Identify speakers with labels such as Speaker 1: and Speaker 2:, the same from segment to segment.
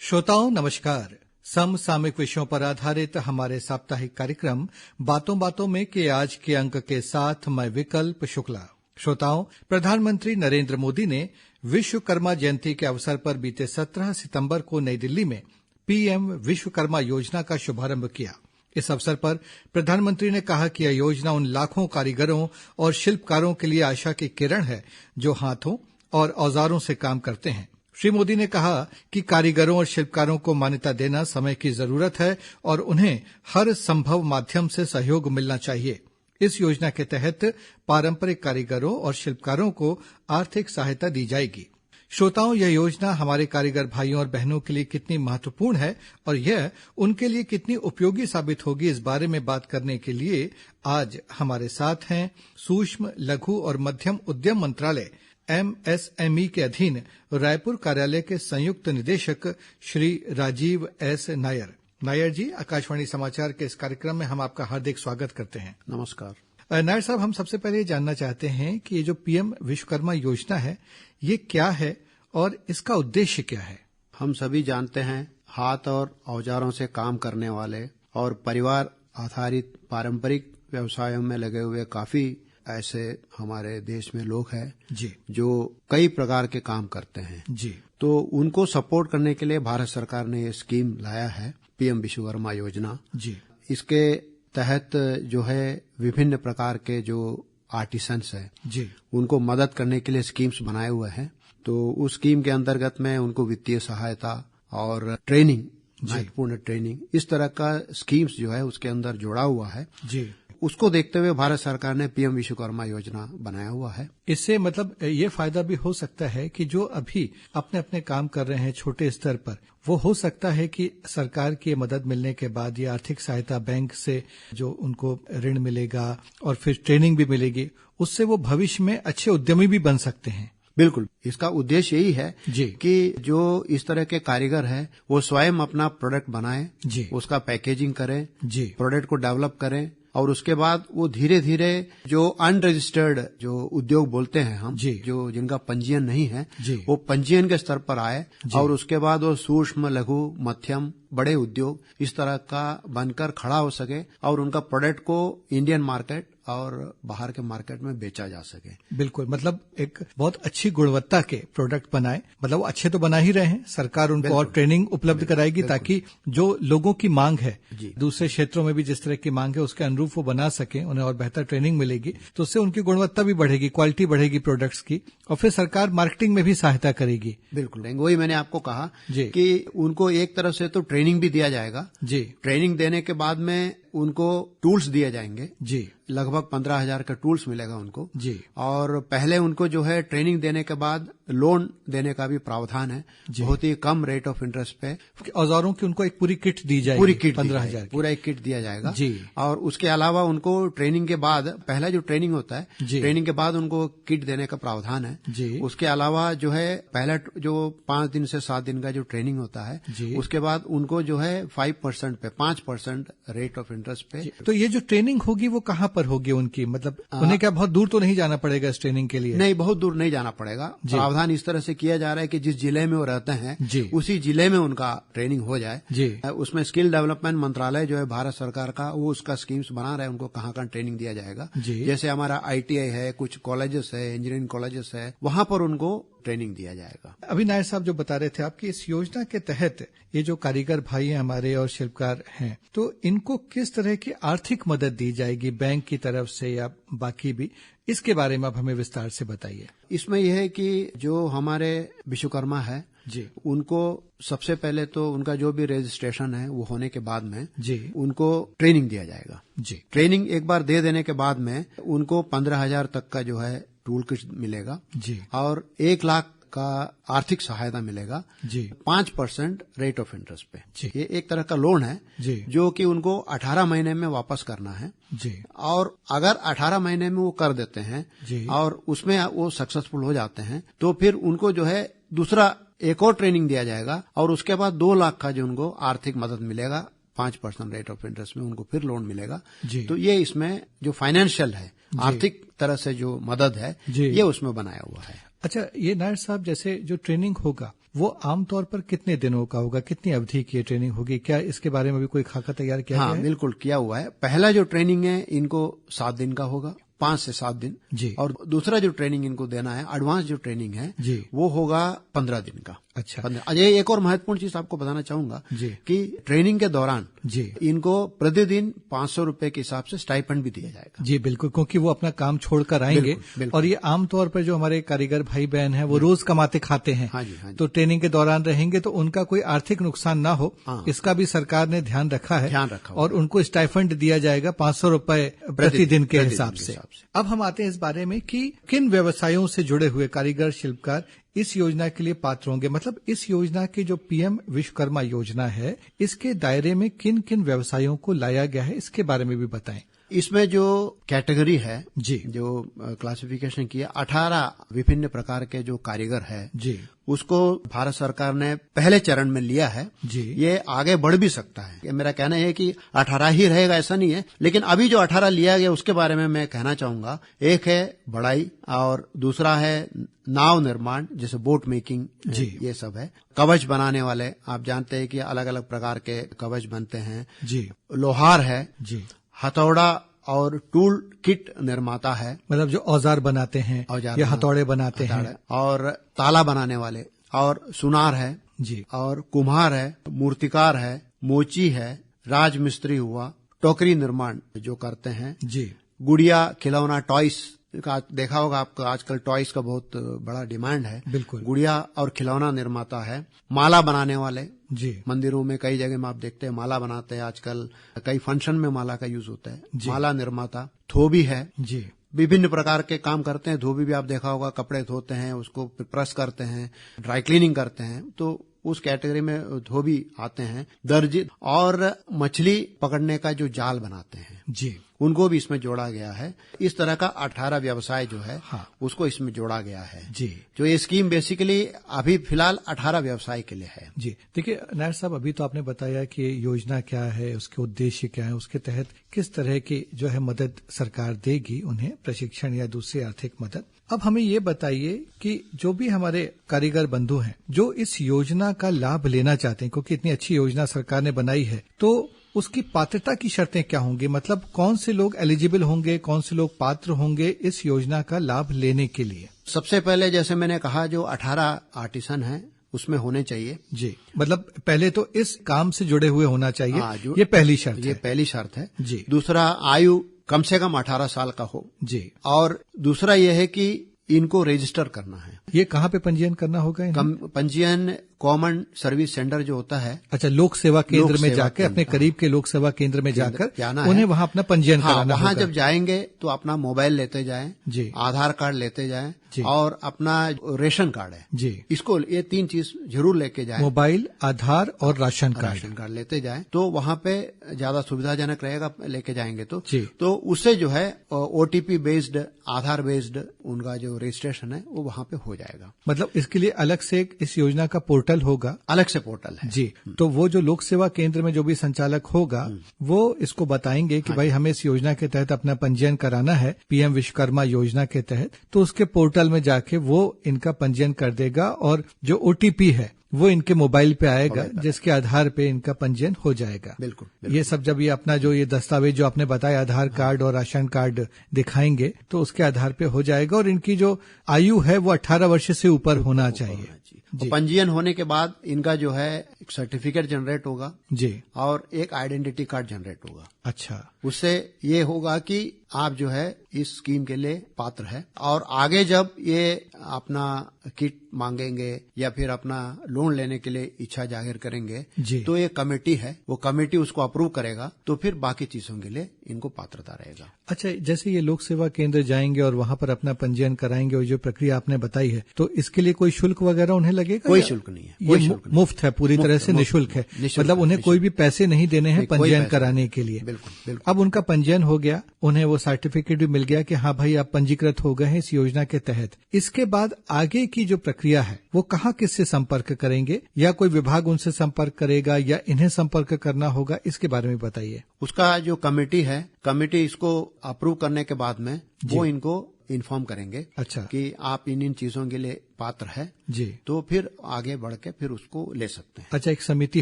Speaker 1: श्रोताओं नमस्कार। समसामयिक विषयों पर आधारित हमारे साप्ताहिक कार्यक्रम बातों बातों में के आज के अंक के साथ मैं विकल्प शुक्ला। श्रोताओं, प्रधानमंत्री नरेंद्र मोदी ने विश्वकर्मा जयंती के अवसर पर बीते 17 सितंबर को नई दिल्ली में पीएम विश्वकर्मा योजना का शुभारंभ किया। इस अवसर पर प्रधानमंत्री ने कहा कि यह योजना उन लाखों कारीगरों और शिल्पकारों के लिए आशा की किरण है जो हाथों और औजारों से काम करते हैं। श्री मोदी ने कहा कि कारीगरों और शिल्पकारों को मान्यता देना समय की जरूरत है और उन्हें हर संभव माध्यम से सहयोग मिलना चाहिए। इस योजना के तहत पारंपरिक कारीगरों और शिल्पकारों को आर्थिक सहायता दी जाएगी। श्रोताओं, यह योजना हमारे कारीगर भाइयों और बहनों के लिए कितनी महत्वपूर्ण है और यह उनके लिए कितनी उपयोगी साबित होगी, इस बारे में बात करने के लिए आज हमारे साथ हैं सूक्ष्म, लघु और मध्यम उद्यम मंत्रालय MSME के अधीन रायपुर कार्यालय के संयुक्त निदेशक श्री राजीव एस नायर। नायर जी, आकाशवाणी समाचार के इस कार्यक्रम में हम आपका हार्दिक स्वागत करते हैं।
Speaker 2: नमस्कार।
Speaker 1: नायर साहब, हम सबसे पहले जानना चाहते हैं कि ये जो पीएम विश्वकर्मा योजना है, ये क्या है और इसका उद्देश्य क्या है?
Speaker 2: हम सभी जानते हैं, हाथ और औजारों से काम करने वाले और परिवार आधारित पारंपरिक व्यवसायों में लगे हुए काफी ऐसे हमारे देश में लोग हैं
Speaker 1: जी,
Speaker 2: जो कई प्रकार के काम करते हैं
Speaker 1: जी।
Speaker 2: तो उनको सपोर्ट करने के लिए भारत सरकार ने ये स्कीम लाया है, पीएम विश्वकर्मा योजना जी। इसके तहत जो है विभिन्न प्रकार के जो आर्टिसंस है जी, उनको मदद करने के लिए स्कीम्स बनाए हुए हैं। तो उस स्कीम के अंतर्गत में उनको वित्तीय सहायता और ट्रेनिंग, महत्वपूर्ण ट्रेनिंग, इस तरह का स्कीम्स जो है उसके अंदर जोड़ा हुआ है जी। उसको देखते हुए भारत सरकार ने पीएम विश्वकर्मा योजना बनाया हुआ है।
Speaker 1: इससे मतलब ये फायदा भी हो सकता है कि जो अभी अपने अपने काम कर रहे हैं छोटे स्तर पर, वो हो सकता है कि सरकार की मदद मिलने के बाद ये आर्थिक सहायता बैंक से जो उनको ऋण मिलेगा और फिर ट्रेनिंग भी मिलेगी, उससे वो भविष्य में अच्छे उद्यमी भी बन सकते हैं।
Speaker 2: बिल्कुल, इसका उद्देश्य यही है
Speaker 1: जी
Speaker 2: कि जो इस तरह के कारीगर हैं वो स्वयं अपना प्रोडक्ट बनाएं जी, उसका पैकेजिंग करें जी, प्रोडक्ट को डेवलप करें और उसके बाद वो धीरे धीरे जो अनरजिस्टर्ड जो उद्योग बोलते हैं हम जी, जो जिनका पंजीयन नहीं है जी, वो पंजीयन के स्तर पर आए और उसके बाद वो सूक्ष्म, लघु, मध्यम, बड़े उद्योग इस तरह का बनकर खड़ा हो सके और उनका प्रोडक्ट को इंडियन मार्केट और बाहर के मार्केट में बेचा जा सके।
Speaker 1: बिल्कुल, मतलब एक बहुत अच्छी गुणवत्ता के प्रोडक्ट बनाए, मतलब वो अच्छे तो बना ही रहे हैं, सरकार उनको और ट्रेनिंग उपलब्ध कराएगी ताकि जो लोगों की मांग है दूसरे क्षेत्रों में भी जिस तरह की मांग है उसके अनुरूप वो बना सके, उन्हें और बेहतर ट्रेनिंग मिलेगी तो उससे उनकी गुणवत्ता भी बढ़ेगी, क्वालिटी बढ़ेगी प्रोडक्ट्स की, और फिर सरकार मार्केटिंग में भी सहायता करेगी।
Speaker 2: बिल्कुल, वही मैंने आपको कहा कि उनको एक तरफ से तो ट्रेनिंग भी दिया जाएगा जी, ट्रेनिंग देने के बाद में उनको टूल्स दिए जाएंगे जी, लगभग 15,000 का टूल्स मिलेगा उनको जी, और पहले उनको जो है ट्रेनिंग देने के बाद लोन देने का भी प्रावधान है, बहुत ही कम रेट ऑफ इंटरेस्ट पे।
Speaker 1: औजारों की उनको एक पूरी किट दी जाएगी,
Speaker 2: पूरी किट
Speaker 1: 15,000
Speaker 2: पूरा एक किट दिया जाएगा
Speaker 1: जी, और
Speaker 2: उसके अलावा उनको ट्रेनिंग के बाद, पहला जो ट्रेनिंग होता है ट्रेनिंग के बाद उनको किट देने का प्रावधान है जी। उसके अलावा जो है पहला जो 5 दिन से 7 दिन का जो ट्रेनिंग होता है जी, उसके बाद उनको जो है 5% पे 5% रेट ऑफ इंटरेस्ट पे।
Speaker 1: तो ये जो ट्रेनिंग होगी वो कहाँ पर होगी उनकी, मतलब उन्हें क्या बहुत दूर तो नहीं जाना पड़ेगा इस ट्रेनिंग के लिए?
Speaker 2: नहीं, बहुत दूर नहीं जाना पड़ेगा। प्रावधान इस तरह से किया जा रहा है कि जिस जिले में वो रहते हैं उसी जिले में उनका ट्रेनिंग हो जाए जी। उसमें स्किल डेवलपमेंट मंत्रालय जो है भारत सरकार का, वो उसका स्कीम्स बना रहा है उनको कहाँ कहाँ ट्रेनिंग दिया जाएगा जी। जैसे हमारा ITI है, कुछ कॉलेजेस है, इंजीनियरिंग कॉलेजेस है, वहां पर उनको ट्रेनिंग दिया जाएगा।
Speaker 1: अभी नायर साहब जो बता रहे थे आपकी इस योजना के तहत ये जो कारीगर भाई हैं हमारे और शिल्पकार हैं, तो इनको किस तरह की आर्थिक मदद दी जाएगी बैंक की तरफ से या बाकी भी, इसके बारे में आप हमें विस्तार से बताइए।
Speaker 2: इसमें यह है कि जो हमारे विश्वकर्मा है जी, उनको सबसे पहले तो उनका जो भी रजिस्ट्रेशन है वो होने के बाद में जी उनको ट्रेनिंग दिया जाएगा जी। ट्रेनिंग एक बार दे देने के बाद में उनको 15,000 तक का जो है टूल किट मिलेगा जी, और 1 लाख का आर्थिक सहायता मिलेगा जी, 5% रेट ऑफ इंटरेस्ट पे जी। ये एक तरह का लोन है जी, जो कि उनको 18 महीने में वापस करना है जी, और अगर 18 महीने में वो कर देते हैं जी, और उसमें वो सक्सेसफुल हो जाते हैं तो फिर उनको जो है दूसरा एक और ट्रेनिंग दिया जाएगा और उसके बाद 2 लाख का जो उनको आर्थिक मदद मिलेगा, 5% रेट ऑफ इंटरेस्ट में उनको फिर लोन मिलेगा जी। तो ये इसमें जो फाइनेंशियल है, आर्थिक तरह से जो मदद है, ये उसमें बनाया हुआ है।
Speaker 1: अच्छा, ये नायर साहब जैसे जो ट्रेनिंग होगा वो आमतौर पर कितने दिनों का होगा, कितनी अवधि की ट्रेनिंग होगी, क्या इसके बारे में भी कोई खाका तैयार किया गया है?
Speaker 2: बिल्कुल किया हुआ है। पहला जो ट्रेनिंग है इनको 7 दिन का होगा, 5 से 7 दिन
Speaker 1: जी।
Speaker 2: और दूसरा जो ट्रेनिंग इनको देना है, एडवांस जो ट्रेनिंग है
Speaker 1: जी,
Speaker 2: वो होगा 15 दिन का।
Speaker 1: अच्छा।
Speaker 2: अजय, एक और महत्वपूर्ण चीज आपको बताना चाहूंगा
Speaker 1: जी,
Speaker 2: कि ट्रेनिंग के दौरान
Speaker 1: जी
Speaker 2: इनको प्रतिदिन 500 रुपए के हिसाब से स्टाइपेंड भी दिया जाएगा।
Speaker 1: जी बिल्कुल, क्योंकि वो अपना काम छोड़कर आएंगे।
Speaker 2: बिल्कुल, बिल्कुल।
Speaker 1: और ये आमतौर पर जो हमारे कारीगर भाई बहन हैं वो रोज कमाते खाते हैं।
Speaker 2: हाँ जी, हाँ जी।
Speaker 1: तो ट्रेनिंग के दौरान रहेंगे तो उनका कोई आर्थिक नुकसान ना हो, इसका भी सरकार ने ध्यान रखा है। और उनको स्टाइपेंड दिया जाएगा 500 रुपए प्रतिदिन के हिसाब से। अब हम आते हैं इस बारे में कि किन व्यवसायों से जुड़े हुए कारीगर शिल्पकार इस योजना के लिए पात्र होंगे। मतलब इस योजना के जो पीएम विश्वकर्मा योजना है, इसके दायरे में किन किन व्यवसायों को लाया गया है, इसके बारे में भी बताएं।
Speaker 2: इसमें जो कैटेगरी है
Speaker 1: जी,
Speaker 2: जो क्लासिफिकेशन किया, 18 विभिन्न प्रकार के जो कारीगर है
Speaker 1: जी,
Speaker 2: उसको भारत सरकार ने पहले चरण में लिया है
Speaker 1: जी।
Speaker 2: ये आगे बढ़ भी सकता है। ये मेरा कहना है कि 18 ही रहेगा ऐसा नहीं है, लेकिन अभी जो 18 लिया गया उसके बारे में मैं कहना चाहूंगा। एक है बढ़ाई और दूसरा है नाव निर्माण, जैसे बोट मेकिंग जी, ये सब है। कवच बनाने वाले, आप जानते हैं कि अलग अलग प्रकार के कवच बनते हैं जी। लोहार है जी। हथौड़ा और टूल किट निर्माता है,
Speaker 1: मतलब जो औजार बनाते हैं या हथौड़े बनाते हैं।
Speaker 2: और ताला बनाने वाले, और सुनार है जी, और कुम्हार है, मूर्तिकार है, मोची है, राजमिस्त्री हुआ, टोकरी निर्माण जो करते हैं जी, गुड़िया खिलौना टॉयस का देखा होगा आपको, आजकल टॉयस का बहुत बड़ा डिमांड है। बिल्कुल। गुड़िया और खिलौना निर्माता है। माला बनाने वाले जी, मंदिरों में कई जगह में आप देखते हैं माला बनाते हैं, आजकल कई फंक्शन में माला का यूज होता है। माला निर्माता। धोबी है जी, विभिन्न प्रकार के काम करते हैं। धोबी भी आप देखा होगा, कपड़े धोते हैं, उसको प्रेस करते हैं, ड्राई क्लीनिंग करते हैं, तो उस कैटेगरी में धोबी आते हैं। दर्जी और मछली पकड़ने का जो जाल बनाते हैं जी, उनको भी इसमें जोड़ा गया है। इस तरह का 18 व्यवसाय जो है उसको इसमें जोड़ा गया है जी। जो ये स्कीम बेसिकली अभी फिलहाल 18 व्यवसाय के लिए है जी।
Speaker 1: देखिए नायर साहब, अभी तो आपने बताया कि योजना क्या है, उसके उद्देश्य क्या है, उसके तहत किस तरह की जो है मदद सरकार देगी उन्हें, प्रशिक्षण या दूसरी आर्थिक मदद। अब हमें ये बताइए कि जो भी हमारे कारीगर बंधु हैं जो इस योजना का लाभ लेना चाहते हैं, क्योंकि इतनी अच्छी योजना सरकार ने बनाई है, तो उसकी पात्रता की शर्तें क्या होंगी? मतलब कौन से लोग एलिजिबल होंगे, कौन से लोग पात्र होंगे इस योजना का लाभ लेने के लिए?
Speaker 2: सबसे पहले जैसे मैंने कहा, जो 18 आर्टिसन हैं उसमें होने चाहिए जी।
Speaker 1: मतलब पहले तो इस काम से जुड़े हुए होना चाहिए, ये पहली शर्त है।
Speaker 2: ये पहली शर्त है
Speaker 1: जी।
Speaker 2: दूसरा, आयु कम से कम 18 साल का हो जी। और दूसरा यह है कि इनको रजिस्टर करना है।
Speaker 1: ये कहाँ पे पंजीयन करना होगा?
Speaker 2: पंजीयन कॉमन सर्विस सेंटर जो होता है,
Speaker 1: अच्छा, लोक सेवा केंद्र में जाकर, अपने करीब के लोक सेवा केंद्र में जाकर उन्हें वहाँ अपना पंजीयन कराना होगा।
Speaker 2: वहाँ जब जाएंगे तो अपना मोबाइल लेते जाएं जी, आधार कार्ड लेते जाएं और अपना रेशन कार्ड है जी, इसको ये 3 चीज जरूर लेके जाएं।
Speaker 1: मोबाइल, आधार और राशन कार्ड
Speaker 2: लेते जाएं तो वहाँ पे ज्यादा सुविधाजनक रहेगा, लेके जाएंगे तो उससे जो है OTP बेस्ड, आधार बेस्ड उनका जो रजिस्ट्रेशन है वो वहाँ पे हो जाएगा।
Speaker 1: मतलब इसके लिए अलग से इस योजना का पोर्टल होगा?
Speaker 2: अलग से पोर्टल है
Speaker 1: जी। तो वो जो लोक सेवा केंद्र में जो भी संचालक होगा वो इसको बताएंगे कि भाई हमें इस योजना के तहत अपना पंजीयन कराना है, पीएम विश्वकर्मा योजना के तहत, तो उसके पोर्टल में जाके वो इनका पंजीयन कर देगा और जो OTP है वो इनके मोबाइल पे आएगा, जिसके आधार पे इनका पंजीयन हो जाएगा। बिल्कुल। ये सब जब ये अपना जो ये दस्तावेज जो आपने बताया, आधार कार्ड और राशन कार्ड दिखाएंगे तो उसके आधार पे हो जाएगा। और इनकी जो आयु है वो 18 वर्ष से ऊपर होना चाहिए
Speaker 2: जी। पंजीयन होने के बाद इनका जो है एक सर्टिफिकेट जनरेट होगा जी, और एक आइडेंटिटी कार्ड जनरेट होगा।
Speaker 1: अच्छा,
Speaker 2: उससे ये होगा कि आप जो है इस स्कीम के लिए पात्र है। और आगे जब ये अपना किट मांगेंगे या फिर अपना लोन लेने के लिए इच्छा जाहिर करेंगे तो ये कमेटी है, वो कमेटी उसको अप्रूव करेगा, तो फिर बाकी चीजों के लिए इनको पात्रता रहेगा।
Speaker 1: अच्छा, जैसे ये लोक सेवा केंद्र जाएंगे और वहाँ पर अपना पंजीयन कराएंगे और जो प्रक्रिया आपने बताई है, तो इसके लिए कोई शुल्क वगैरह उन्हें लगेगा?
Speaker 2: कोई शुल्क नहीं है, कोई शुल्क नहीं।
Speaker 1: मुफ्त है, पूरी तरह से निःशुल्क है। मतलब उन्हें कोई भी पैसे नहीं देने हैं पंजीयन कराने के लिए।
Speaker 2: बिल्कुल।
Speaker 1: अब उनका पंजीयन हो गया, उन्हें वो सर्टिफिकेट भी मिल गया कि हाँ भाई आप पंजीकृत हो गए हैं इस योजना के तहत। इसके बाद आगे की जो प्रक्रिया है वो कहाँ किससे संपर्क करेंगे, या कोई विभाग उनसे संपर्क करेगा या इन्हें संपर्क करना होगा, इसके बारे में बताइए।
Speaker 2: उसका जो कमेटी है, कमेटी इसको अप्रूव करने के बाद में वो इनको इन्फॉर्म करेंगे।
Speaker 1: अच्छा,
Speaker 2: कि आप इन चीजों के लिए पात्र है
Speaker 1: जी,
Speaker 2: तो फिर आगे बढ़ के फिर उसको ले सकते हैं।
Speaker 1: अच्छा, एक समिति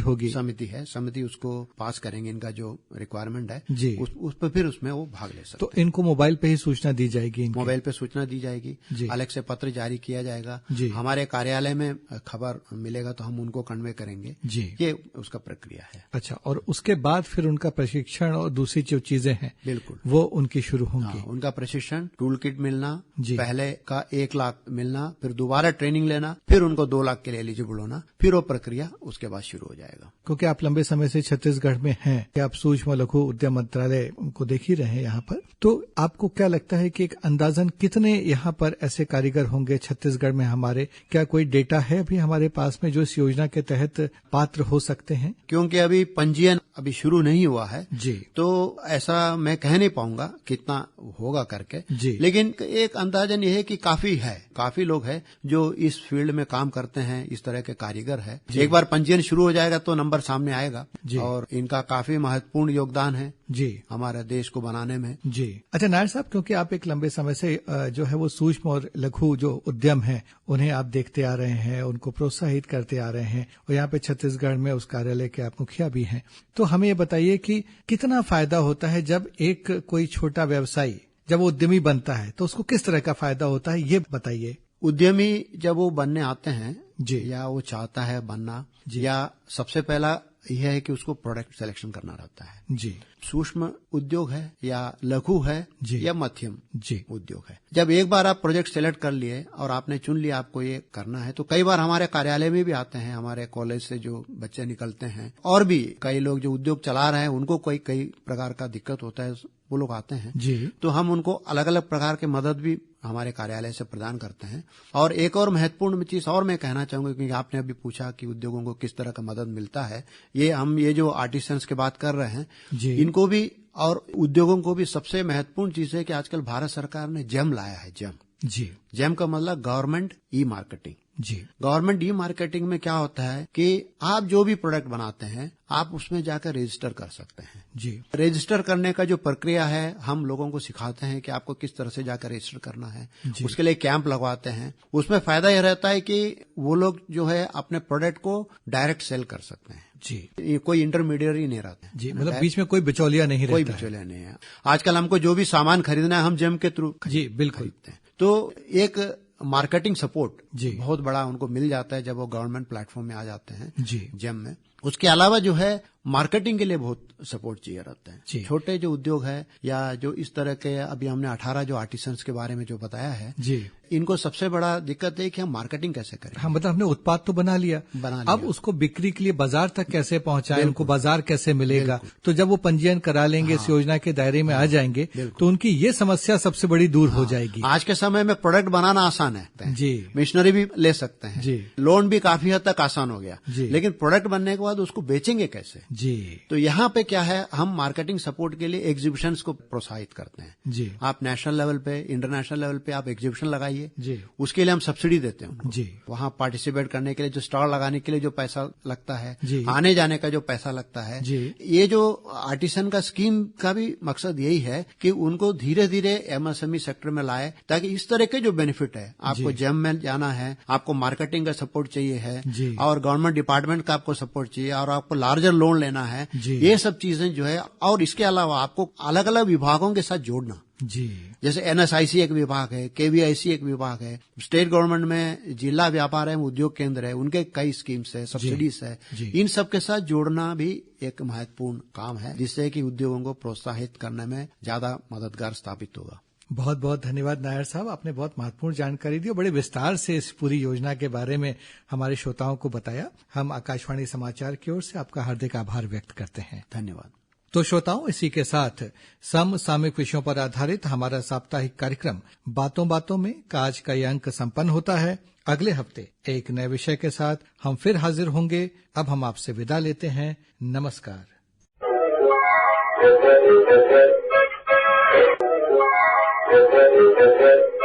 Speaker 1: होगी?
Speaker 2: समिति है, समिति उसको पास करेंगे, इनका जो रिक्वायरमेंट है
Speaker 1: जी,
Speaker 2: उस पर फिर उसमें वो भाग ले सकते
Speaker 1: तो इनको मोबाइल पे ही सूचना दी जाएगी?
Speaker 2: मोबाइल पे सूचना दी जाएगी, अलग से पत्र जारी किया जाएगा, हमारे कार्यालय में खबर मिलेगा तो हम उनको कन्वे करेंगे जी, ये उसका प्रक्रिया है।
Speaker 1: अच्छा, और उसके बाद फिर उनका प्रशिक्षण और दूसरी जो चीजें हैं
Speaker 2: बिल्कुल
Speaker 1: वो उनकी शुरू होंगी?
Speaker 2: उनका प्रशिक्षण, टूल किट मिलना, पहले का 1 लाख मिलना, फिर दोबारा ट्रेनिंग लेना, फिर उनको 2 लाख के लिए एलिजिबल होना, फिर वो प्रक्रिया उसके बाद शुरू हो जाएगा।
Speaker 1: क्योंकि आप लंबे समय से छत्तीसगढ़ में हैं, कि आप सूक्ष्म लघु उद्यम मंत्रालय को देख ही रहे हैं यहाँ पर, तो आपको क्या लगता है कि एक अंदाजन कितने यहाँ पर ऐसे कारीगर होंगे छत्तीसगढ़ में हमारे? क्या कोई डेटा है अभी हमारे पास में जो इस योजना के तहत पात्र हो सकते हैं?
Speaker 2: क्योंकि अभी पंजीयन अभी शुरू नहीं हुआ है
Speaker 1: जी,
Speaker 2: तो ऐसा मैं कह नहीं पाऊंगा कितना होगा करके जी, लेकिन एक अंदाजन ये है कि काफी लोग हैं जो इस फील्ड में काम करते हैं, इस तरह के कारीगर है। एक बार पंजीयन शुरू हो जाएगा तो नंबर सामने आएगा और इनका काफी महत्वपूर्ण योगदान है जी हमारे देश को बनाने में
Speaker 1: जी। अच्छा नायर साहब, क्योंकि आप एक लंबे समय से जो है वो सूक्ष्म और लघु जो उद्यम है उन्हें आप देखते आ रहे हैं, उनको प्रोत्साहित करते आ रहे हैं, और यहाँ पे छत्तीसगढ़ में उस कार्यालय के आप मुखिया भी हैं, तो हमें ये बताइए कि कितना फायदा होता है जब एक कोई छोटा व्यवसायी जब वो उद्यमी बनता है तो उसको किस तरह का फायदा होता है, ये बताइए।
Speaker 2: उद्यमी जब वो बनने आते हैं
Speaker 1: जी, या
Speaker 2: वो चाहता है बनना, या सबसे पहला यह है कि उसको प्रोडक्ट सिलेक्शन करना रहता है जी। सूक्ष्म उद्योग है या लघु है या मध्यम जी उद्योग है, जब एक बार आप प्रोजेक्ट सेलेक्ट कर लिए और आपने चुन लिया आपको ये करना है, तो कई बार हमारे कार्यालय में भी आते हैं, हमारे कॉलेज से जो बच्चे निकलते हैं और भी कई लोग जो उद्योग चला रहे हैं उनको कई प्रकार का दिक्कत होता है, वो लोग आते हैं जी, तो हम उनको अलग अलग प्रकार के मदद भी हमारे कार्यालय से प्रदान करते हैं। और एक और महत्वपूर्ण चीज और मैं कहना चाहूंगा, क्योंकि आपने अभी पूछा कि उद्योगों को किस तरह का मदद मिलता है, ये जो आर्टिसंस की बात कर रहे हैं जी, इनको भी और उद्योगों को भी सबसे महत्वपूर्ण चीज है कि आजकल भारत सरकार ने जेम लाया है। जेम का मतलब गवर्नमेंट ई मार्केटिंग जी। गवर्नमेंट ई मार्केटिंग में क्या होता है कि आप जो भी प्रोडक्ट बनाते हैं आप उसमें जाकर रजिस्टर कर सकते हैं जी। रजिस्टर करने का जो प्रक्रिया है हम लोगों को सिखाते हैं कि आपको किस तरह से जाकर रजिस्टर करना है, उसके लिए कैंप लगवाते हैं। उसमें फायदा यह रहता है कि वो लोग जो है अपने प्रोडक्ट को डायरेक्ट सेल कर सकते हैं जी, ये कोई इंटरमीडिएटरी नहीं रहता है
Speaker 1: जी, मतलब बीच में कोई बिचौलिया नहीं रहता,
Speaker 2: कोई बिचौलिया नहीं है। आजकल हमको जो भी सामान खरीदना है हम जेम के थ्रू
Speaker 1: जी बिल्कुल
Speaker 2: खरीदते हैं, तो एक मार्केटिंग सपोर्ट जी बहुत बड़ा उनको मिल जाता है जब वो गवर्नमेंट प्लेटफॉर्म में आ जाते हैं जी जेम में। उसके अलावा जो है मार्केटिंग के लिए बहुत सपोर्ट चाहिए रहता है। छोटे जो उद्योग है या जो इस तरह के अभी हमने 18 जो आर्टिसंस के बारे में जो बताया है जी, इनको सबसे बड़ा दिक्कत है कि हम मार्केटिंग कैसे करें।
Speaker 1: हाँ, मतलब हमने उत्पाद तो बना लिया, अब उसको बिक्री के लिए बाजार तक कैसे पहुंचाएं, उनको बाजार कैसे मिलेगा। तो जब वो पंजीयन करा लेंगे, इस योजना के दायरे में आ जाएंगे तो उनकी ये समस्या सबसे बड़ी दूर हो जाएगी।
Speaker 2: आज के समय में प्रोडक्ट बनाना आसान है जी, मिशनरी भी ले सकते हैं जी, लोन भी काफी हद तक आसान हो गया जी, लेकिन प्रोडक्ट बनने के बाद उसको बेचेंगे कैसे जी। तो यहाँ पे क्या है, हम मार्केटिंग सपोर्ट के लिए एग्जीबिशंस को प्रोत्साहित करते हैं जी। आप नेशनल लेवल पे, इंटरनेशनल लेवल पे आप एग्जीबिशन लगाइए जी, उसके लिए हम सब्सिडी देते हैं जी। वहाँ पार्टिसिपेट करने के लिए, जो स्टॉल लगाने के लिए जो पैसा लगता है जी, आने जाने का जो पैसा लगता है जी, ये जो आर्टिसन का स्कीम का भी मकसद यही है कि उनको धीरे धीरे एमएसएमई सेक्टर में लाए, ताकि इस तरह के जो बेनिफिट है, आपको जेम में जाना है, आपको मार्केटिंग का सपोर्ट चाहिए है और गवर्नमेंट डिपार्टमेंट का आपको सपोर्ट चाहिए और आपको लार्जर लोन लेना है, ये सब चीजें जो है, और इसके अलावा आपको अलग अलग विभागों के साथ जोड़ना जी। जैसे एनएसआईसी एक विभाग है, केवीआईसी एक विभाग है, स्टेट गवर्नमेंट में जिला व्यापार एवं उद्योग केंद्र है, उनके कई स्कीम्स है, सब्सिडीज है, इन सब के साथ जोड़ना भी एक महत्वपूर्ण काम है, जिससे कि उद्योगों को प्रोत्साहित करने में ज्यादा मददगार स्थापित होगा।
Speaker 1: बहुत बहुत धन्यवाद नायर साहब, आपने बहुत महत्वपूर्ण जानकारी दी और बड़े विस्तार से इस पूरी योजना के बारे में हमारे श्रोताओं को बताया। हम आकाशवाणी समाचार की ओर से आपका हार्दिक आभार व्यक्त करते हैं।
Speaker 2: धन्यवाद।
Speaker 1: तो श्रोताओं, इसी के साथ समसामयिक विषयों पर आधारित हमारा साप्ताहिक कार्यक्रम बातों बातों में का आज का ये अंक संपन्न होता है। अगले हफ्ते एक नए विषय के साथ हम फिर हाजिर होंगे। अब हम आपसे विदा लेते हैं। नमस्कार।
Speaker 3: Thank you.